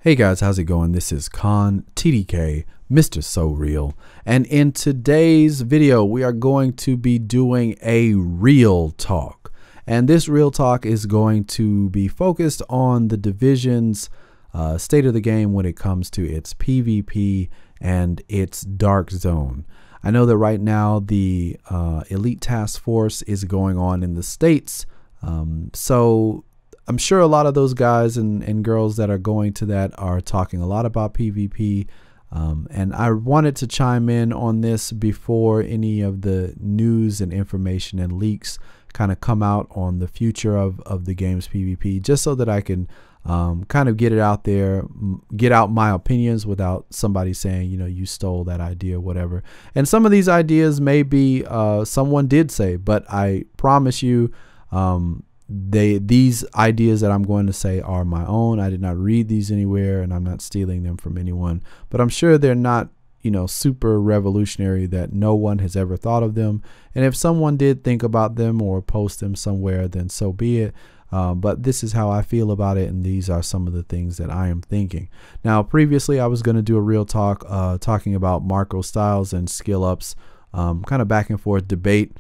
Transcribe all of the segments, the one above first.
Hey guys, how's it going? This is Khan TDK, Mr. So Real, and in today's video we are going to be doing a real talk, and this real talk is going to be focused on the division's state of the game when it comes to its PvP and its dark zone. I know that right now the Elite Task Force is going on in the States, so I'm sure a lot of those guys and girls that are going to that are talking a lot about PvP, and I wanted to chime in on this before any of the news and information and leaks kind of come out on the future of the game's PvP, just so that I can kind of get it out there, get out my opinions without somebody saying, you know, you stole that idea or whatever. And some of these ideas may be someone did say, but I promise you, these ideas that I'm going to say are my own. I did not read these anywhere, and I'm not stealing them from anyone, but I'm sure they're not, you know, super revolutionary that no one has ever thought of them. And if someone did think about them or post them somewhere, then so be it. But this is how I feel about it, and these are some of the things that I am thinking. Now, previously I was going to do a real talk talking about Marco styles and skill ups, kind of back and forth debate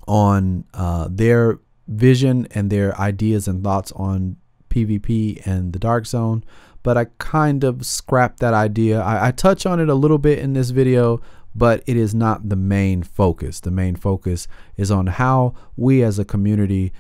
on their vision and their ideas and thoughts on PvP and the dark zone, but I kind of scrapped that idea. I touch on it a little bit in this video, but it is not the main focus. The main focus is on how we as a community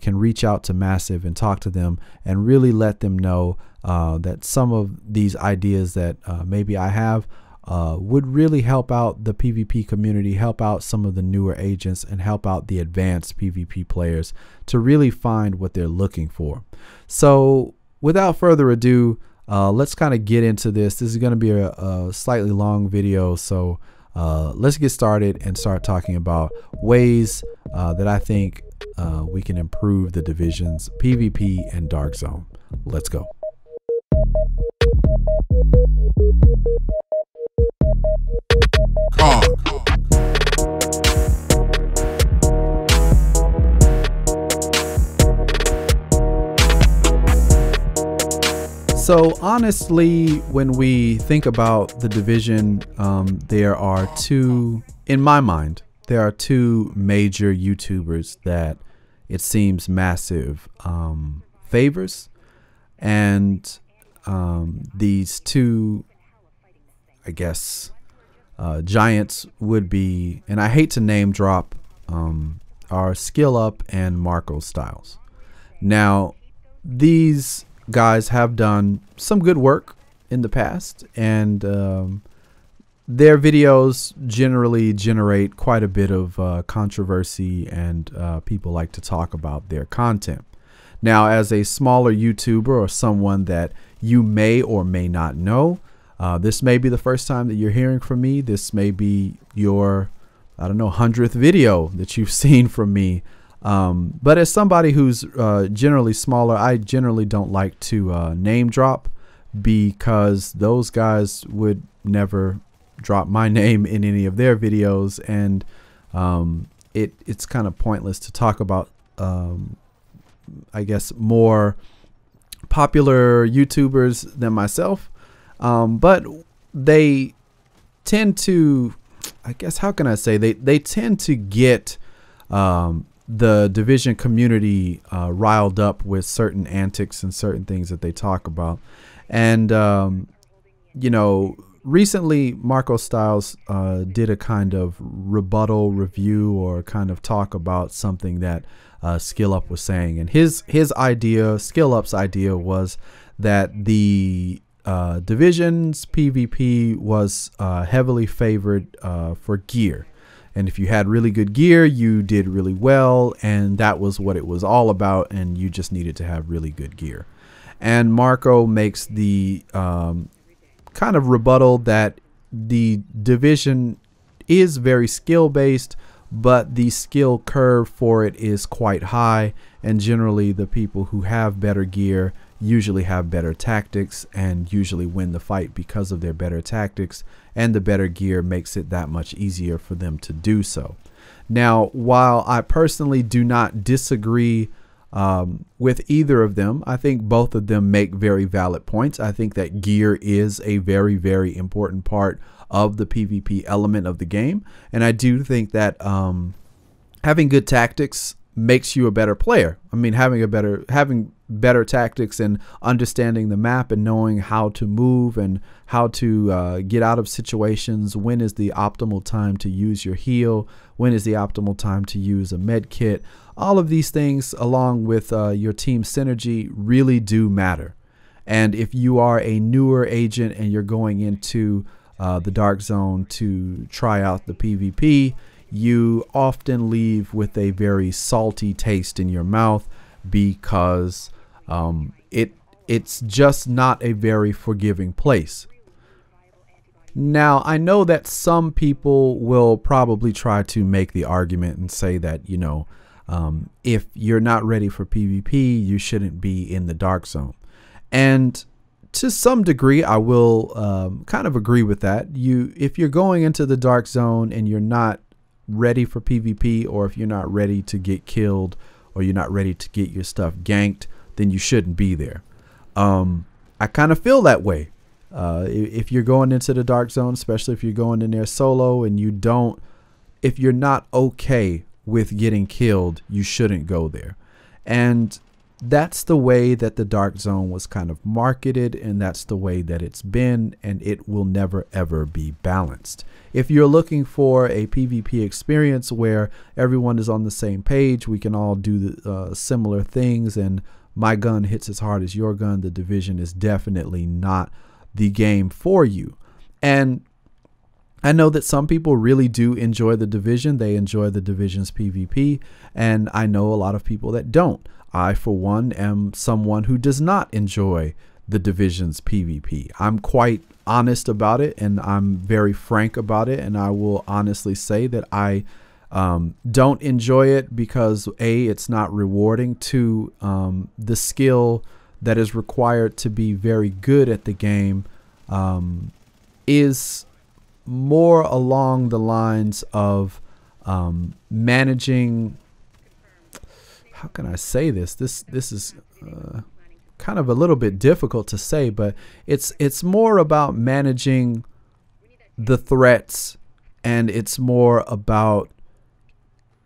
can reach out to Massive and talk to them and really let them know that some of these ideas that maybe I have would really help out the PvP community, help out some of the newer agents, and help out the advanced PvP players to really find what they're looking for. So without further ado, let's kind of get into this. This is going to be a slightly long video, so let's get started and start talking about ways that I think we can improve the division's PvP and dark zone. Let's go. So honestly, when we think about the division, there are two, in my mind, there are two major YouTubers that it seems Massive favors, and these two, I guess, giants would be, and I hate to name drop, are Skill Up and Marco Styles. Now, these guys have done some good work in the past, and their videos generally generate quite a bit of controversy, and people like to talk about their content. Now, as a smaller YouTuber or someone that you may or may not know, this may be the first time that you're hearing from me. This may be your, I don't know, 100th video that you've seen from me. But as somebody who's generally smaller, I generally don't like to name drop, because those guys would never drop my name in any of their videos, and it's kind of pointless to talk about, I guess, more popular YouTubers than myself. But they tend to, I guess, how can I say, they tend to get the division community riled up with certain antics and certain things that they talk about. And you know, recently Marco Styles did a kind of rebuttal review, or kind of talk about something that Skill Up was saying, and his idea, Skill Up's idea, was that the division's PvP was heavily favored for gear. And if you had really good gear, you did really well, and that was what it was all about, and you just needed to have really good gear. And Marco makes the kind of rebuttal that the division is very skill based, but the skill curve for it is quite high, and generally the people who have better gear usually have better tactics and usually win the fight because of their better tactics, and the better gear makes it that much easier for them to do so. Now, while I personally do not disagree with either of them. I think both of them make very valid points. I think that gear is a very, very important part of the PvP element of the game. And I do think that having good tactics makes you a better player. I mean, having better tactics and understanding the map and knowing how to move and how to get out of situations. When is the optimal time to use your heal? When is the optimal time to use a med kit? All of these things, along with your team synergy, really do matter. And if you are a newer agent and you're going into the Dark Zone to try out the PvP, you often leave with a very salty taste in your mouth because it's just not a very forgiving place. Now, I know that some people will probably try to make the argument and say that, you know, if you're not ready for PvP, you shouldn't be in the Dark Zone. And to some degree, I will kind of agree with that. If you're going into the Dark Zone and you're not ready for PvP, or if you're not ready to get killed, or you're not ready to get your stuff ganked, then you shouldn't be there. I kind of feel that way. If you're going into the Dark Zone, especially if you're going in there solo and if you're not okay with getting killed, you shouldn't go there. And that's the way that the Dark Zone was kind of marketed, and that's the way that it's been, and it will never ever be balanced. If you're looking for a PvP experience where everyone is on the same page, we can all do similar things, and my gun hits as hard as your gun, the Division is definitely not the game for you. And I know that some people really do enjoy the Division. They enjoy the Division's PvP, and I know a lot of people that don't. I, for one, am someone who does not enjoy the Division's PvP. I'm quite honest about it, and I'm very frank about it, and I will honestly say that I don't enjoy it because A, it's not rewarding. Two, the skill that is required to be very good at the game is more along the lines of managing. How can I say this? This is kind of a little bit difficult to say, but it's more about managing the threats, and it's more about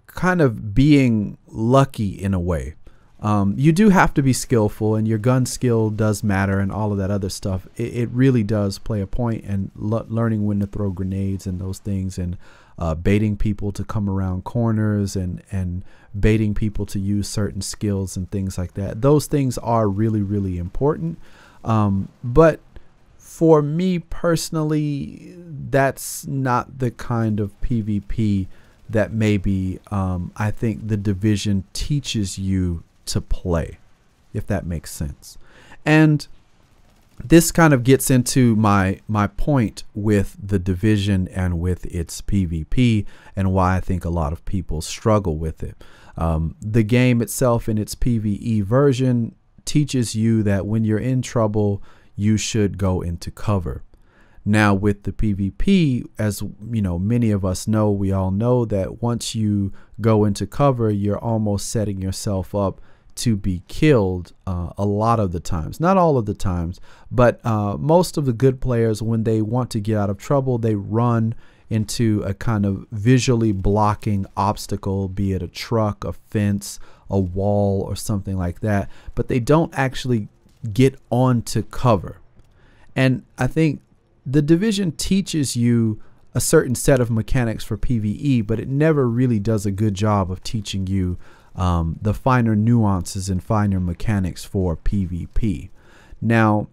kind of being lucky in a way. You do have to be skillful, and your gun skill does matter, and all of that other stuff. It really does play a point, and learning when to throw grenades and those things, and baiting people to come around corners, and baiting people to use certain skills and things like that. Those things are really, really important. But for me personally, that's not the kind of PvP that maybe I think the Division teaches you to play, if that makes sense. And this kind of gets into my point with the Division and with its PvP, and why I think a lot of people struggle with it. The game itself in its PvE version teaches you that when you're in trouble, you should go into cover. Now with the PvP, as you know, many of us know, we all know that once you go into cover, you're almost setting yourself up to be killed a lot of the times. Not all of the times, but most of the good players, when they want to get out of trouble, they run into a kind of visually blocking obstacle, be it a truck, a fence, a wall, or something like that, but they don't actually get onto cover. And I think the Division teaches you a certain set of mechanics for PvE, but it never really does a good job of teaching you the finer nuances and finer mechanics for PvP. Now,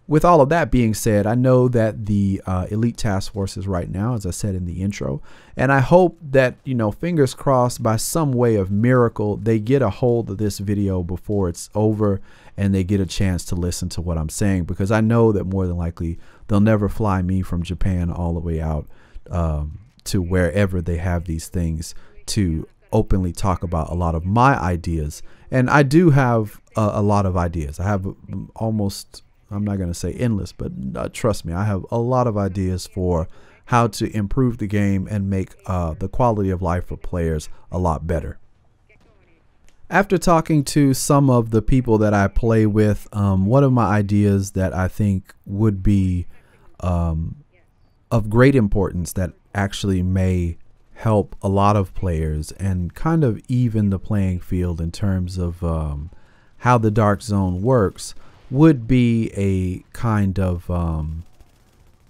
with all of that being said, I know that the elite task forces right now, as I said in the intro, and I hope that, you know, fingers crossed, by some way of miracle, they get a hold of this video before it's over and they get a chance to listen to what I'm saying, because I know that more than likely they'll never fly me from Japan all the way out to wherever they have these things to openly talk about a lot of my ideas. And I do have a lot of ideas. I have almost, I'm not going to say endless, but trust me, I have a lot of ideas for how to improve the game and make the quality of life for players a lot better. After talking to some of the people that I play with, one of my ideas that I think would be of great importance that actually may help a lot of players and kind of even the playing field in terms of how the dark zone works would be a kind of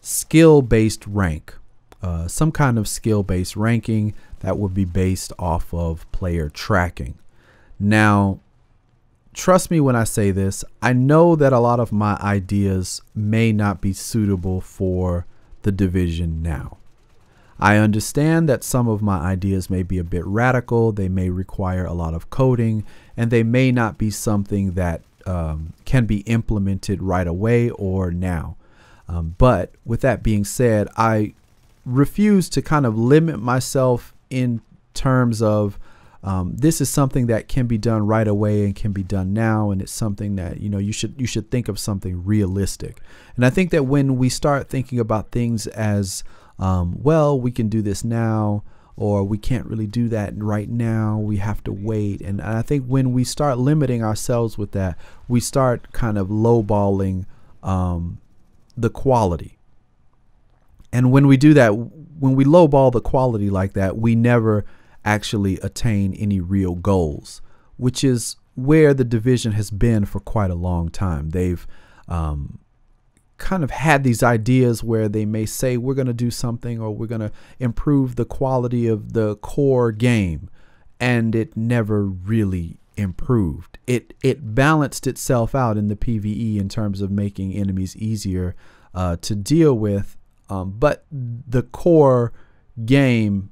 skill-based rank, some kind of skill-based ranking that would be based off of player tracking. Now, trust me when I say this, I know that a lot of my ideas may not be suitable for the division now. I understand that some of my ideas may be a bit radical, they may require a lot of coding, and they may not be something that can be implemented right away or now. But with that being said, I refuse to kind of limit myself in terms of this is something that can be done right away and can be done now, and it's something that, you know, you should think of something realistic. And I think that when we start thinking about things as well, we can do this now, or we can't really do that right now, we have to wait. And I think when we start limiting ourselves with that, we start kind of lowballing the quality. And when we do that, when we lowball the quality like that, we never actually attain any real goals, which is where the division has been for quite a long time. They've kind of had these ideas where they may say we're going to do something, or we're going to improve the quality of the core game, and it never really improved. It balanced itself out in the PvE in terms of making enemies easier to deal with, but the core game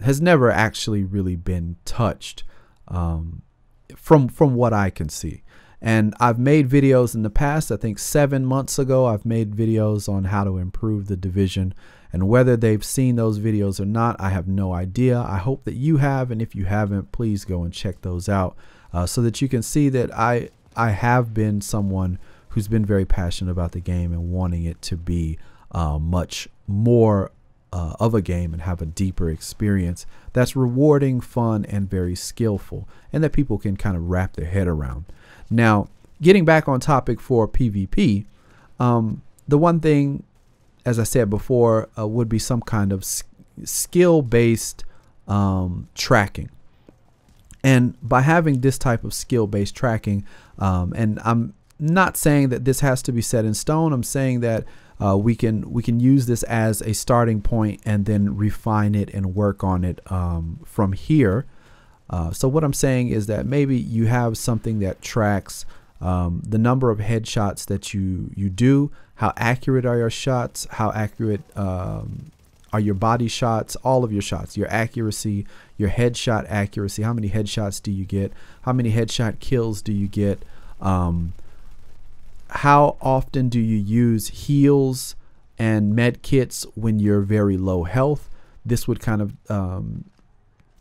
has never actually really been touched from what I can see. And I've made videos in the past. I think 7 months ago, I've made videos on how to improve the division, and whether they've seen those videos or not, I have no idea. I hope that you have, and if you haven't, please go and check those out so that you can see that I have been someone who's been very passionate about the game and wanting it to be much more of a game and have a deeper experience that's rewarding, fun, and very skillful, and that people can kind of wrap their head around. Now, getting back on topic for PvP, the one thing, as I said before, would be some kind of skill-based tracking. And by having this type of skill-based tracking, and I'm not saying that this has to be set in stone, I'm saying that we can use this as a starting point and then refine it and work on it from here. So what I'm saying is that maybe you have something that tracks the number of headshots that you do, how accurate are your shots, how accurate are your body shots, all of your shots, your accuracy, your headshot accuracy, how many headshots do you get, how many headshot kills do you get, how often do you use heals and med kits when you're very low health. This would kind of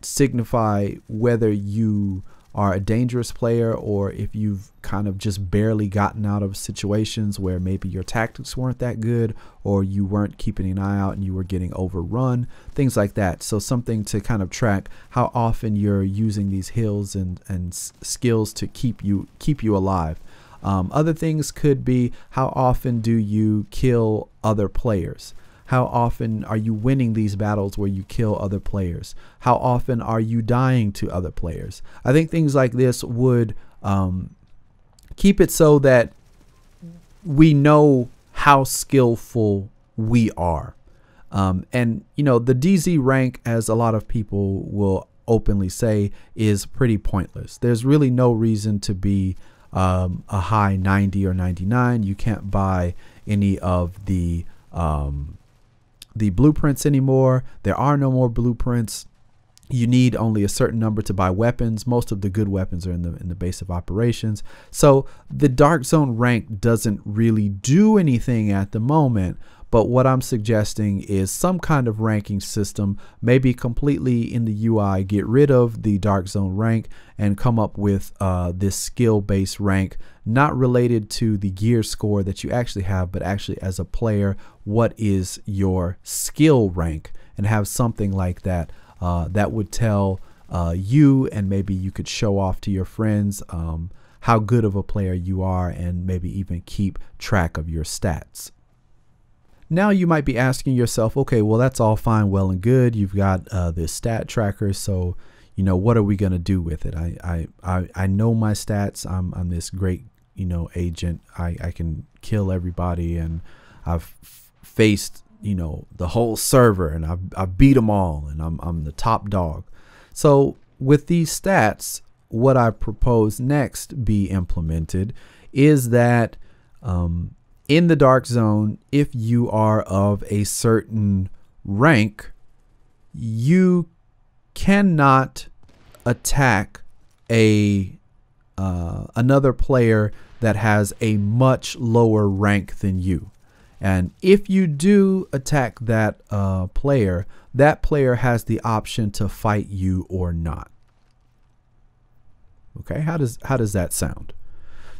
signify whether you are a dangerous player, or if you've kind of just barely gotten out of situations where maybe your tactics weren't that good, or you weren't keeping an eye out and you were getting overrun, things like that. So something to kind of track how often you're using these heals and skills to keep you alive. Other things could be, how often do you kill other players? How often are you winning these battles where you kill other players? How often are you dying to other players? I think things like this would keep it so that we know how skillful we are. And, you know, the DZ rank, as a lot of people will openly say, is pretty pointless. There's really no reason to be a high 90 or 99. You can't buy any of the blueprints anymore. There are no more blueprints. You need only a certain number to buy weapons. Most of the good weapons are in the base of operations. So the Dark Zone rank doesn't really do anything at the moment. But what I'm suggesting is some kind of ranking system, maybe completely in the UI, get rid of the Dark Zone rank and come up with this skill-based rank, not related to the gear score that you actually have, but actually as a player, what is your skill rank, and have something like that that would tell you, and maybe you could show off to your friends how good of a player you are, and maybe even keep track of your stats. Now you might be asking yourself, okay, well, that's all fine, well and good. You've got this stat tracker, so you know, what are we gonna do with it? I know my stats. I'm this great, you know, agent. I can kill everybody, and I've faced, you know, the whole server, and I've beat them all, and I'm the top dog. So with these stats, what I propose next be implemented is that in the dark zone, if you are of a certain rank, you cannot attack another player that has a much lower rank than you. And if you do attack that player has the option to fight you or not. Okay, how does that sound?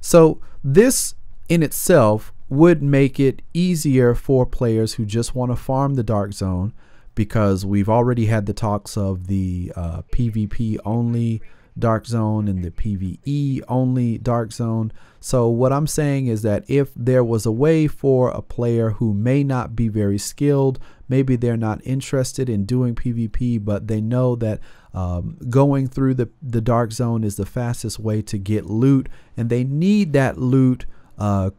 So this in itself would make it easier for players who just want to farm the dark zone, because we've already had the talks of the PvP only dark zone and the PvE only dark zone. So what I'm saying is that if there was a way for a player who may not be very skilled, maybe they're not interested in doing PvP, but they know that going through the dark zone is the fastest way to get loot, and they need that loot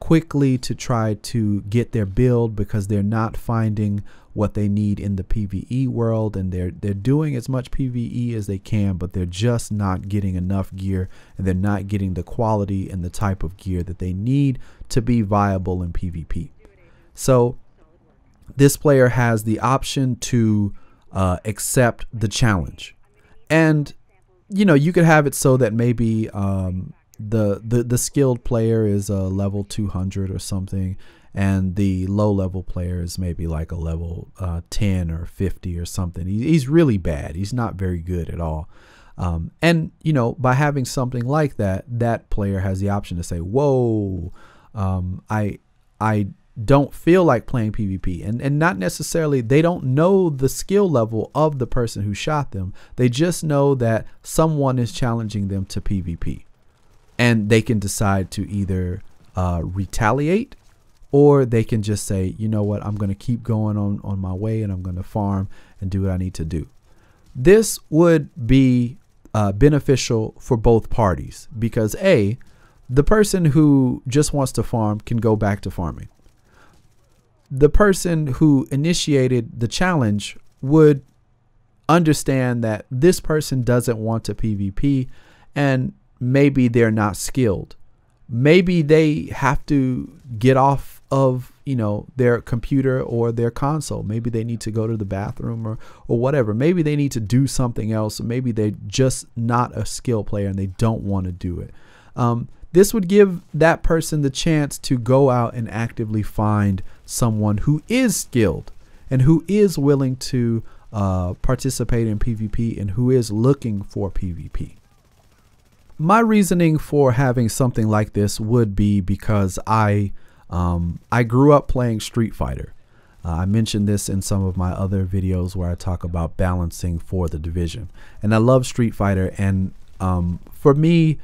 quickly to try to get their build, because they're not finding what they need in the PvE world, and they're doing as much PvE as they can, but they're just not getting enough gear, and they're not getting the quality and the type of gear that they need to be viable in PvP. So this player has the option to accept the challenge, and you know, you could have it so that maybe the skilled player is a level 200 or something, and the low level player is maybe like a level 10 or 50 or something. He's really bad. He's not very good at all. And you know, by having something like that, that player has the option to say, whoa, I don't feel like playing PvP, and not necessarily, they don't know the skill level of the person who shot them. They just know that someone is challenging them to PvP, and they can decide to either retaliate, or they can just say, you know what, I'm going to keep going on my way, and I'm going to farm and do what I need to do. This would be beneficial for both parties, because A, the person who just wants to farm can go back to farming. The person who initiated the challenge would understand that this person doesn't want to PvP, and maybe they're not skilled. Maybe they have to get off of, you know, their computer or their console. Maybe they need to go to the bathroom or whatever. Maybe they need to do something else. Or maybe they're just not a skill player and they don't want to do it. This would give that person the chance to go out and actively find someone who is skilled and who is willing to participate in PvP and who is looking for PvP. My reasoning for having something like this would be because I grew up playing Street Fighter. I mentioned this in some of my other videos where I talk about balancing for the division, and I love Street Fighter. And for me,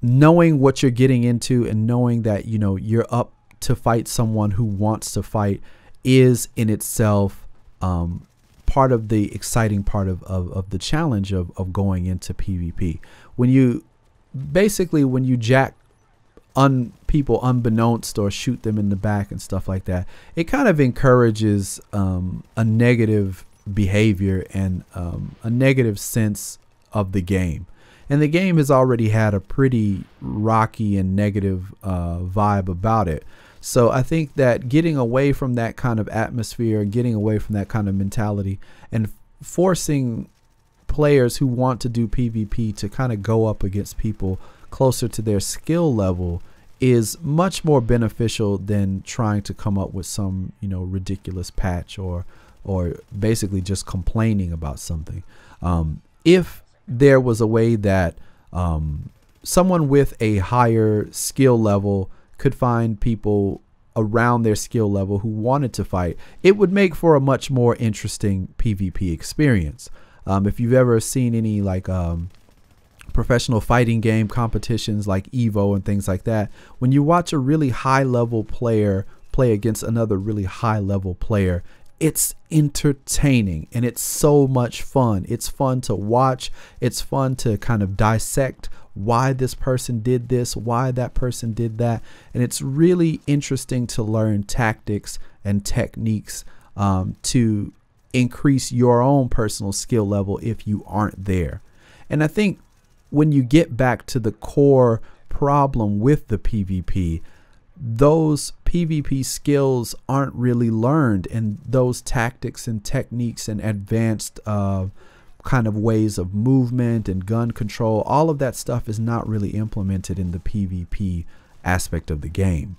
knowing what you're getting into and knowing that, you know, you're up to fight someone who wants to fight is in itself part of the exciting part of the challenge of going into PvP. When you jack people unbeknownst or shoot them in the back and stuff like that, it kind of encourages a negative behavior and a negative sense of the game. And the game has already had a pretty rocky and negative vibe about it. So I think that getting away from that kind of atmosphere, getting away from that kind of mentality, and forcing players who want to do PvP to kind of go up against people closer to their skill level is much more beneficial than trying to come up with some, you know, ridiculous patch or basically just complaining about something. If there was a way that someone with a higher skill level could find people around their skill level who wanted to fight, it would make for a much more interesting PvP experience. If you've ever seen any like professional fighting game competitions like Evo and things like that, when you watch a really high level player play against another really high level player, it's entertaining and it's so much fun. It's fun to watch. It's fun to kind of dissect why this person did this, why that person did that. And it's really interesting to learn tactics and techniques to increase your own personal skill level if you aren't there. And I think when you get back to the core problem with the PvP, those PvP skills aren't really learned, and those tactics and techniques and advanced kind of ways of movement and gun control, all of that stuff is not really implemented in the PvP aspect of the game.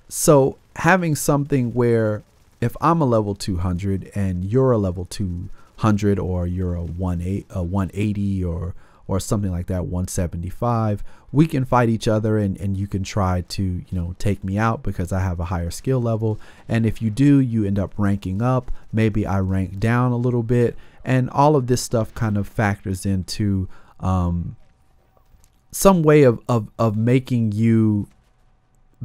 So having something where if I'm a level 200 and you're a level 200, or you're a 180 or something like that, 175, we can fight each other, and you can try to, you know, take me out because I have a higher skill level. And if you do, you end up ranking up. Maybe I rank down a little bit, and all of this stuff kind of factors into some way of making you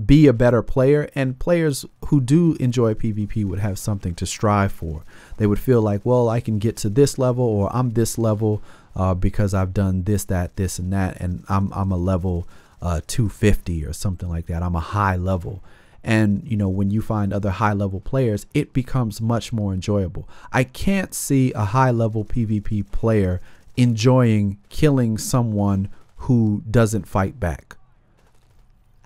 be a better player. And players who do enjoy PvP would have something to strive for. They would feel like, well, I can get to this level, or I'm this level because I've done this, that, this, and that, and I'm a level 250 or something like that. I'm a high level. And, you know, when you find other high level players, it becomes much more enjoyable. I can't see a high level PvP player enjoying killing someone who doesn't fight back.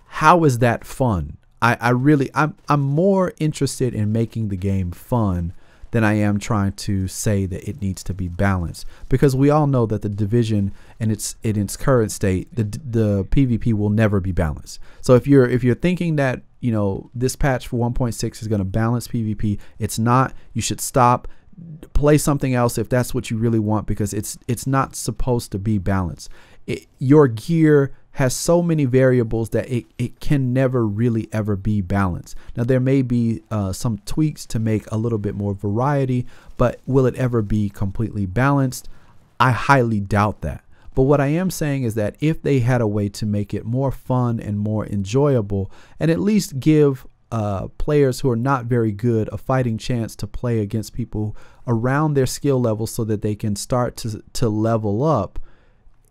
How is that fun? I'm more interested in making the game fun than I am trying to say that it needs to be balanced, because we all know that the division in its current state, the PvP will never be balanced. So if you're thinking that, you know, this patch for 1.6 is going to balance PvP, it's not. You should stop. Play something else if that's what you really want, because it's not supposed to be balanced. Your gear has so many variables that it can never really ever be balanced. Now there may be some tweaks to make a little bit more variety, but will it ever be completely balanced? I highly doubt that. But what I am saying is that if they had a way to make it more fun and more enjoyable, and at least give players who are not very good a fighting chance to play against people around their skill level so that they can start to level up,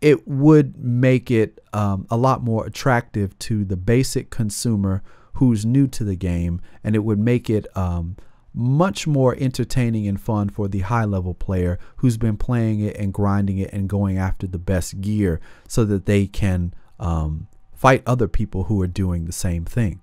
it would make it a lot more attractive to the basic consumer who's new to the game, and it would make it much more entertaining and fun for the high level player who's been playing it and grinding it and going after the best gear so that they can fight other people who are doing the same thing.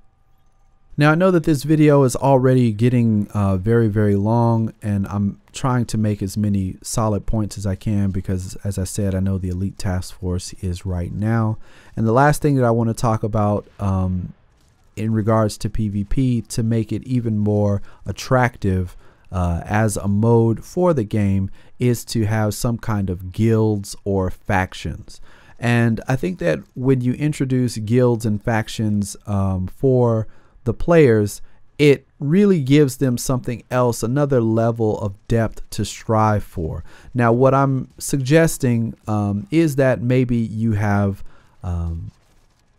Now I know that this video is already getting very, very long, and I'm trying to make as many solid points as I can because, as I said, I know the Elite Task Force is right now. And the last thing that I want to talk about in regards to PvP, to make it even more attractive as a mode for the game, is to have some kind of guilds or factions. And I think that when you introduce guilds and factions for the players, it really gives them something else, another level of depth to strive for. Now what I'm suggesting is that maybe you have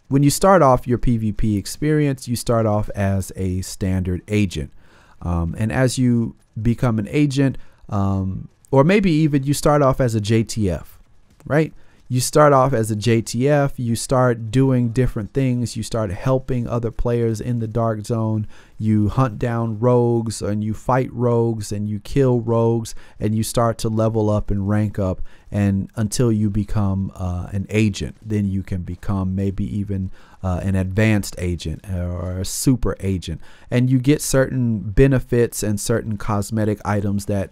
when you start off your PvP experience, you start off as a standard agent, and as you become an agent, or maybe even you start off as a JTF, right? You start off as a JTF, you start doing different things, you start helping other players in the dark zone, you hunt down rogues and you fight rogues and you kill rogues, and you start to level up and rank up, and until you become an agent. Then you can become maybe even an advanced agent or a super agent, and you get certain benefits and certain cosmetic items that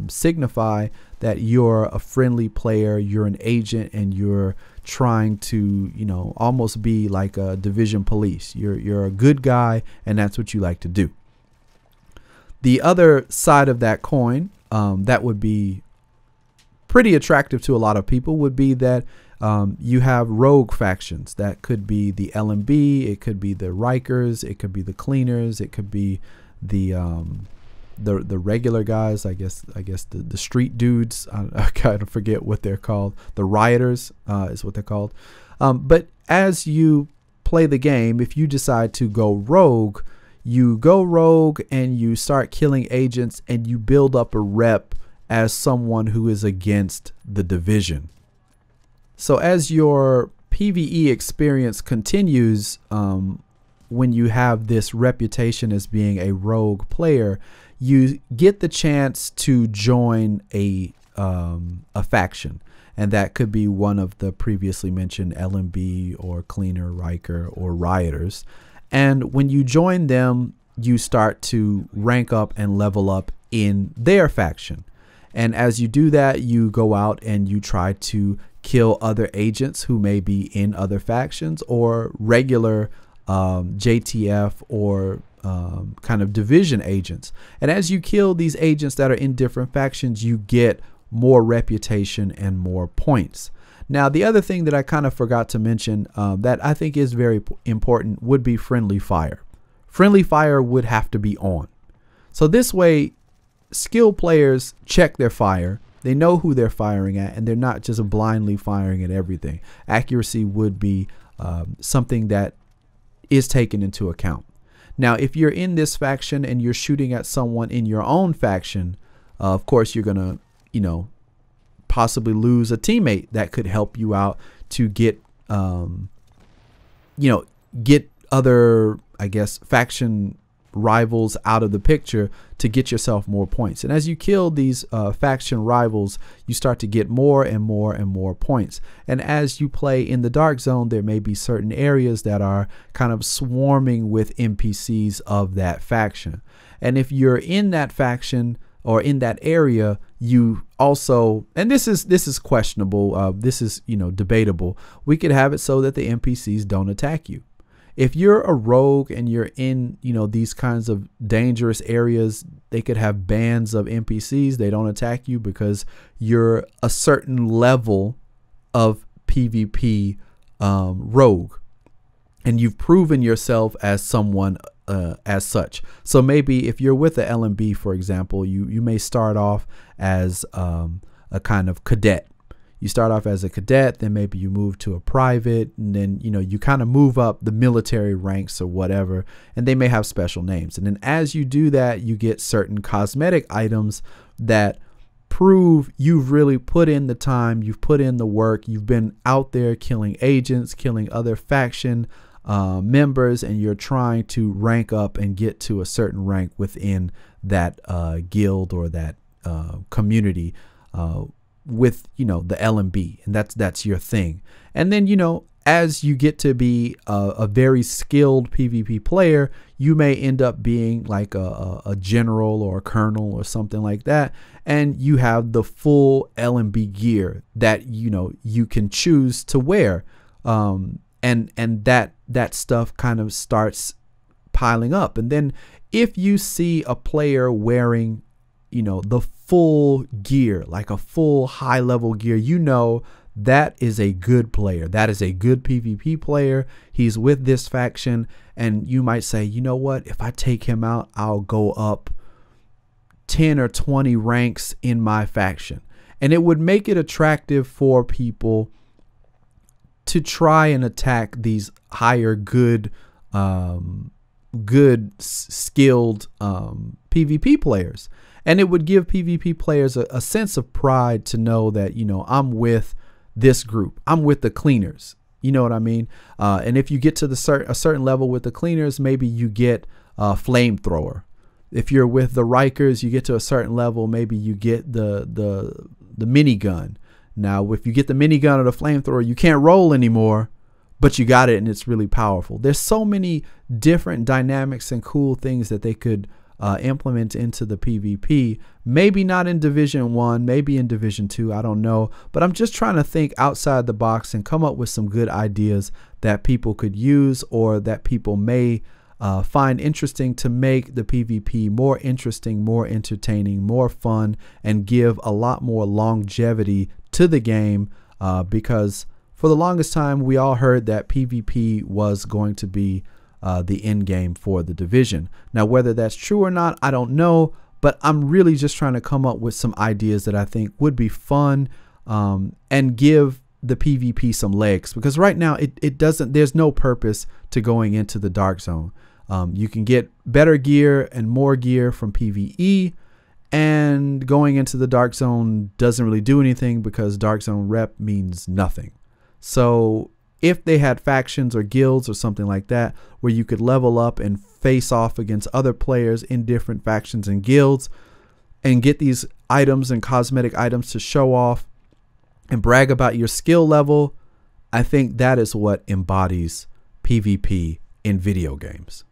signify that you're a friendly player, you're an agent, and you're trying to, you know, almost be like a division police. You're a good guy, and that's what you like to do. The other side of that coin that would be pretty attractive to a lot of people would be that you have rogue factions. That could be the LMB, it could be the Rikers, it could be the Cleaners, it could be the the regular guys, I guess the street dudes, I kind of forget what they're called. The rioters is what they're called. But as you play the game, if you decide to go rogue, you go rogue and you start killing agents, and you build up a rep as someone who is against the division. So as your PvE experience continues, when you have this reputation as being a rogue player, you get the chance to join a faction. And that could be one of the previously mentioned LMB or Cleaner, Riker, or Rioters. And when you join them, you start to rank up and level up in their faction. And as you do that, you go out and you try to kill other agents who may be in other factions, or regular JTF or kind of division agents. And as you kill these agents that are in different factions, you get more reputation and more points. Now, the other thing that I kind of forgot to mention that I think is very important would be friendly fire. Friendly fire would have to be on. So this way, skilled players check their fire. They know who they're firing at, and they're not just blindly firing at everything. Accuracy would be something that is taken into account. Now, if you're in this faction and you're shooting at someone in your own faction, of course, you're going to, possibly lose a teammate that could help you out to get, get other, I guess, faction rivals out of the picture to get yourself more points. And as you kill these faction rivals, you start to get more and more and more points. And as you play in the dark zone, there may be certain areas that are kind of swarming with NPCs of that faction. And if you're in that faction or in that area, you also, and this is questionable, this is debatable, we could have it so that the NPCs don't attack you. If you're a rogue and you're in, these kinds of dangerous areas, they could have bands of NPCs. They don't attack you because you're a certain level of PvP rogue, and you've proven yourself as someone as such. So maybe if you're with the LMB, for example, you may start off as a kind of cadet. You start off as a cadet, then maybe you move to a private, and then, you kind of move up the military ranks or whatever, and they may have special names. And then as you do that, you get certain cosmetic items that prove you've really put in the time, you've put in the work, you've been out there killing agents, killing other faction members, and you're trying to rank up and get to a certain rank within that guild or that community with the LMB, and that's your thing. And then as you get to be a very skilled PvP player, you may end up being like a general or a colonel or something like that, and you have the full LMB gear that you can choose to wear, and that stuff kind of starts piling up. And then if you see a player wearing the full gear, like a full high level gear, that is a good player. That is a good PvP player. He's with this faction, and you might say, you know what, if I take him out, I'll go up 10 or 20 ranks in my faction. And it would make it attractive for people to try and attack these higher good skilled PvP players. And it would give PvP players a sense of pride to know that, I'm with this group. I'm with the cleaners. You know what I mean? And if you get to a certain level with the cleaners, maybe you get a flamethrower. If you're with the Rikers, you get to a certain level, maybe you get the minigun. Now, if you get the minigun or the flamethrower, you can't roll anymore, but you got it, and it's really powerful. There's so many different dynamics and cool things that they could implement into the PvP. Maybe not in Division 1, maybe in Division 2, I don't know. But I'm just trying to think outside the box and come up with some good ideas that people could use, or that people may find interesting, to make the PvP more interesting, more entertaining, more fun, and give a lot more longevity to the game, because for the longest time we all heard that PvP was going to be the end game for the division. Now, whether that's true or not, I don't know, but I'm really just trying to come up with some ideas that I think would be fun, and give the PvP some legs, because right now it doesn't, there's no purpose to going into the dark zone. You can get better gear and more gear from PvE, and going into the dark zone doesn't really do anything because dark zone rep means nothing. So if they had factions or guilds or something like that where you could level up and face off against other players in different factions and guilds and get these items and cosmetic items to show off and brag about your skill level, I think that is what embodies PvP in video games.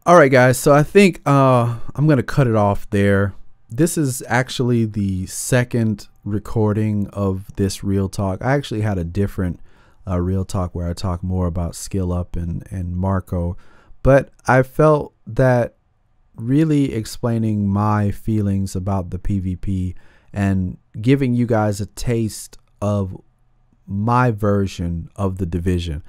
All right, guys, so I think I'm going to cut it off there. This is actually the second recording of this Real Talk. I actually had a different Real Talk where I talk more about Skill Up and Marco, but I felt that really explaining my feelings about the PvP and giving you guys a taste of my version of the Division.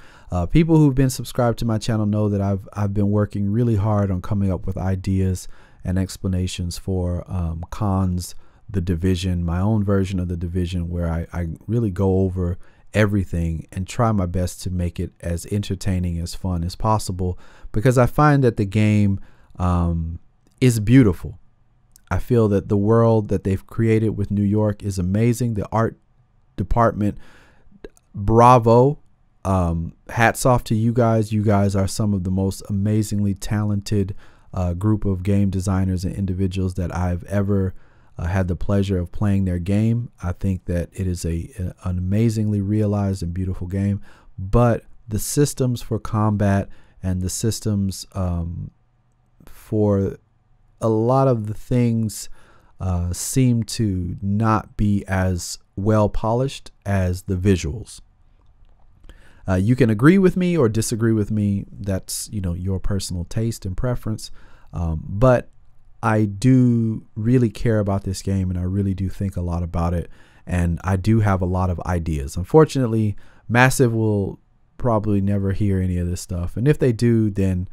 People who've been subscribed to my channel know that I've been working really hard on coming up with ideas and explanations for Khan's The Division, my own version of the Division, where I really go over everything and try my best to make it as entertaining, as fun as possible, because I find that the game is beautiful. I feel that the world that they've created with New York is amazing. The art department, bravo. Hats off to you guys. You guys are some of the most amazingly talented group of game designers and individuals that I've ever had the pleasure of playing their game. I think that it is an amazingly realized and beautiful game, but the systems for combat and the systems for a lot of the things seem to not be as well polished as the visuals. You can agree with me or disagree with me. That's, you know, your personal taste and preference. But I do really care about this game, and I really do think a lot about it. And I do have a lot of ideas. Unfortunately, Massive will probably never hear any of this stuff. And if they do, then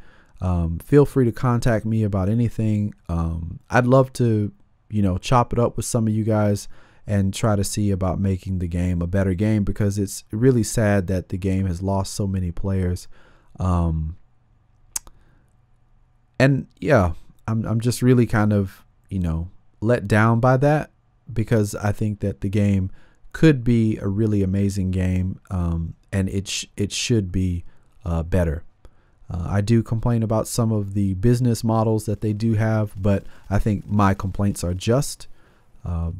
feel free to contact me about anything. I'd love to, you know, chop it up with some of you guys and try to see about making the game a better game, because it's really sad that the game has lost so many players. And yeah, I'm just really kind of, you know, let down by that, because I think that the game could be a really amazing game, and it should be better. I do complain about some of the business models that they do have, but I think my complaints are just.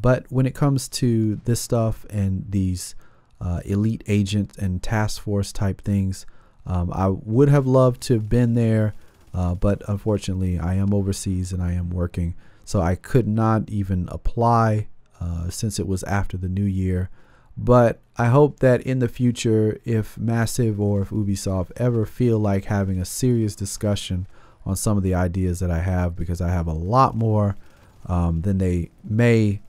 But when it comes to this stuff and these elite agent and task force type things, I would have loved to have been there, but unfortunately I am overseas and I am working, so I could not even apply since it was after the new year. But I hope that in the future, if Massive or if Ubisoft ever feel like having a serious discussion on some of the ideas that I have, because I have a lot more, then they may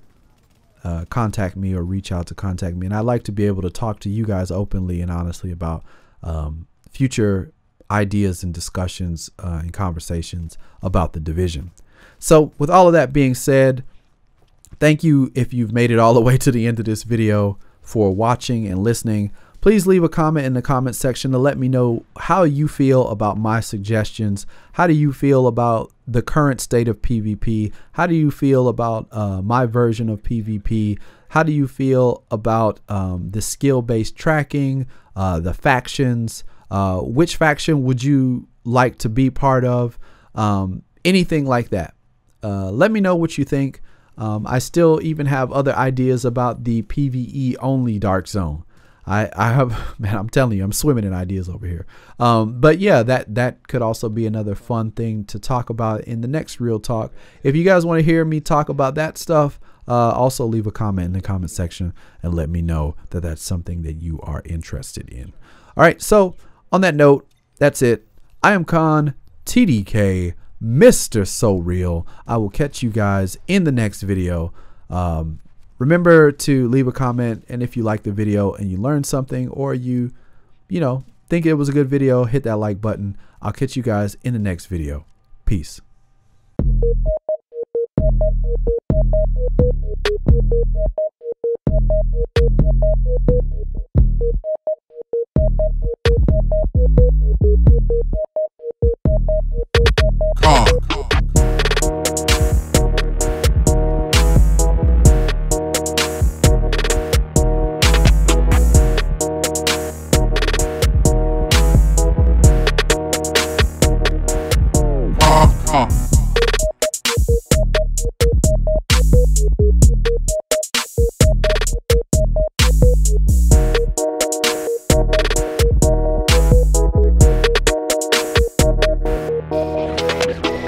contact me or reach out to contact me. And I'd like to be able to talk to you guys openly and honestly about future ideas and discussions and conversations about the Division. So with all of that being said, thank you if you've made it all the way to the end of this video for watching and listening. Please leave a comment in the comment section to let me know how you feel about my suggestions. How do you feel about the current state of PvP? How do you feel about my version of PvP? How do you feel about the skill-based tracking, the factions? Which faction would you like to be part of? Anything like that. Let me know what you think. I still even have other ideas about the PvE only Dark Zone. I have, man, I'm telling you, I'm swimming in ideas over here. But yeah, that could also be another fun thing to talk about in the next Real Talk. If you guys want to hear me talk about that stuff, also leave a comment in the comment section and let me know that that's something that you are interested in. All right, so on that note, that's it. I am Khan, TDK, Mr. So Real. I will catch you guys in the next video. Remember to leave a comment, and if you like the video and you learned something, or you know, think it was a good video, hit that like button. I'll catch you guys in the next video. Peace. Con.